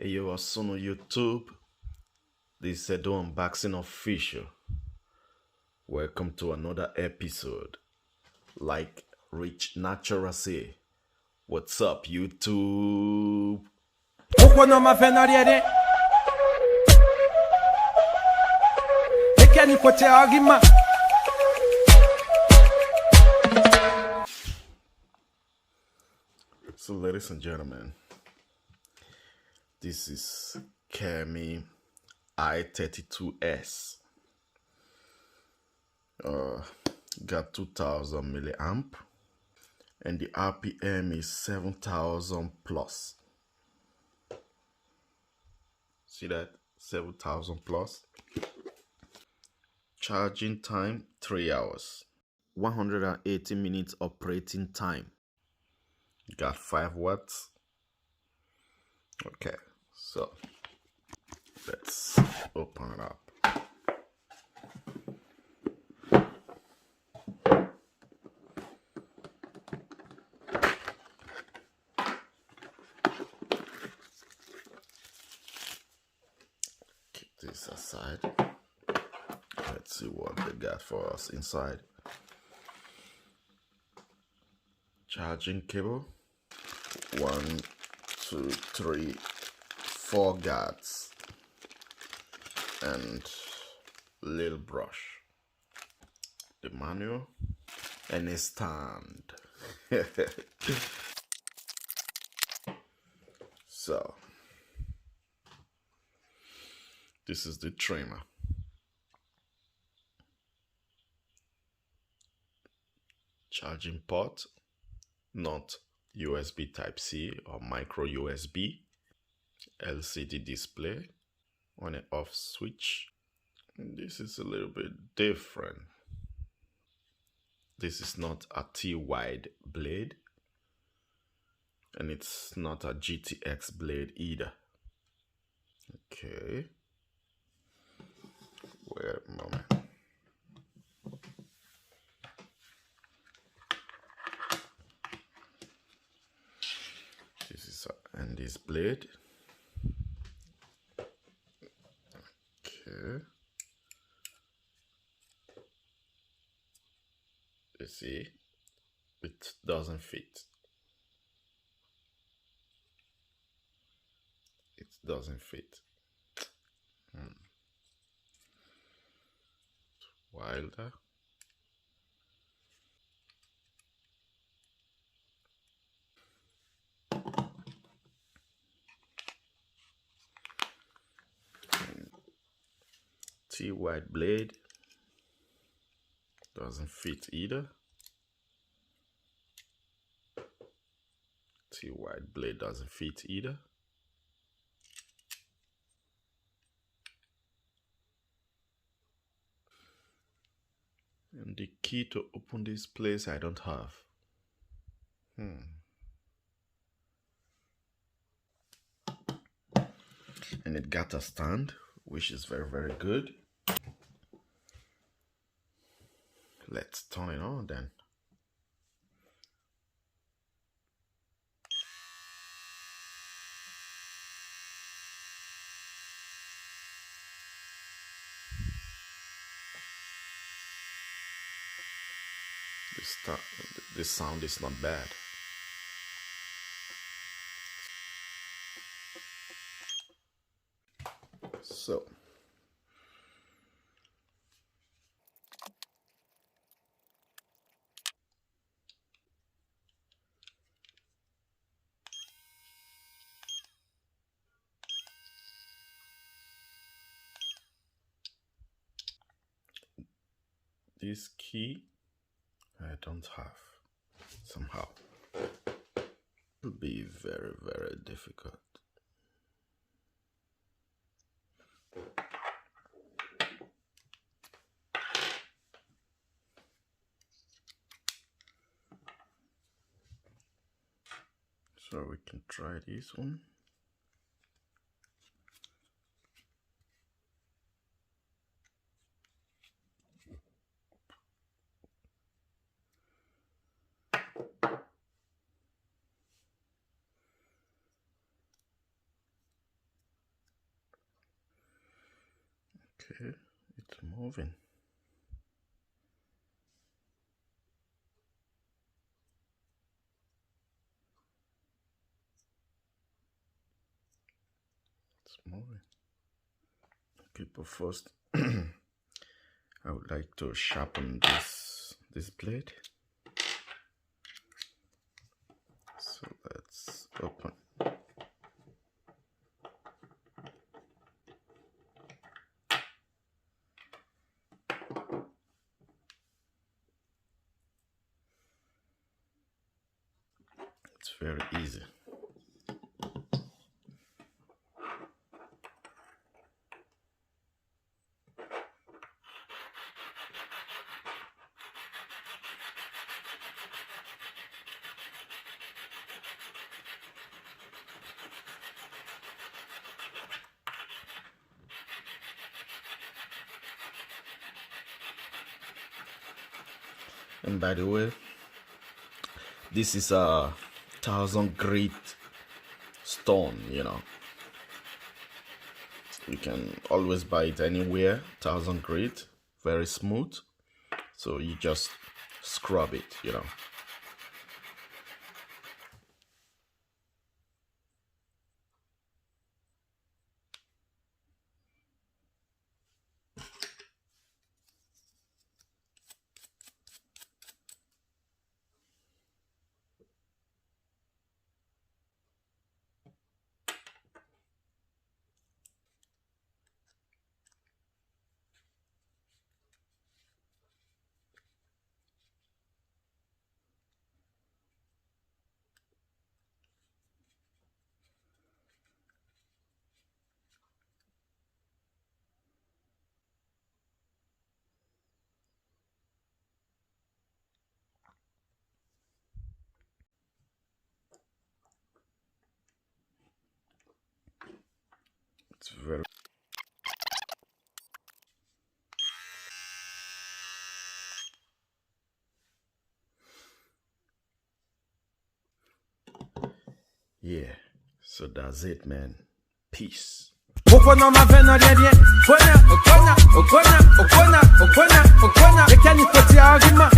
Hey yo, what's on YouTube? This is Edo Unboxing Official. Welcome to another episode. Like Rich Natural say, what's up YouTube? Pourquoi non m'a fait n'arrière? Et qu'elle n'y côté argument. So ladies and gentlemen, this is Kemei i32s. Got 2000 milliamp and the RPM is 7000 plus. See that? 7000 plus. Charging time 3 hours. 180 minutes operating time. Got 5 watts. Okay, so let's open it up. Keep this aside. Let's see what they got for us inside. Charging cable. 1, 2, 3, 4 guards. And little brush. The manual. And a stand. So, this is the trimmer. Charging port, not USB Type-C or micro USB. LCD display on and off switch. This is a little bit different. This is not a T-wide blade, and it's not a GTX blade either. Okay, wait a moment. This is and this blade. Okay. You see, it doesn't fit. It doesn't fit. Wilder. T-wide blade doesn't fit either. T-wide blade doesn't fit either. And the key to open this place I don't have. And it got a stand, which is very, very good. Let's turn it on then. This sound is not bad. So this key I don't have somehow. It will be very, very difficult. So we can try this one. Okay, it's moving. It's moving. Okay, but first, I would like to sharpen this blade. So let's open. It's very easy. And by the way, this is a 1,000 grit stone, you know. You can always buy it anywhere, 1,000 grit, very smooth. So you just scrub it, you know. It's very yeah. So that's it, man. Peace. Okona mavena dedie, okona, okona, okona, okona, okona, okona. Mechanic for the argument,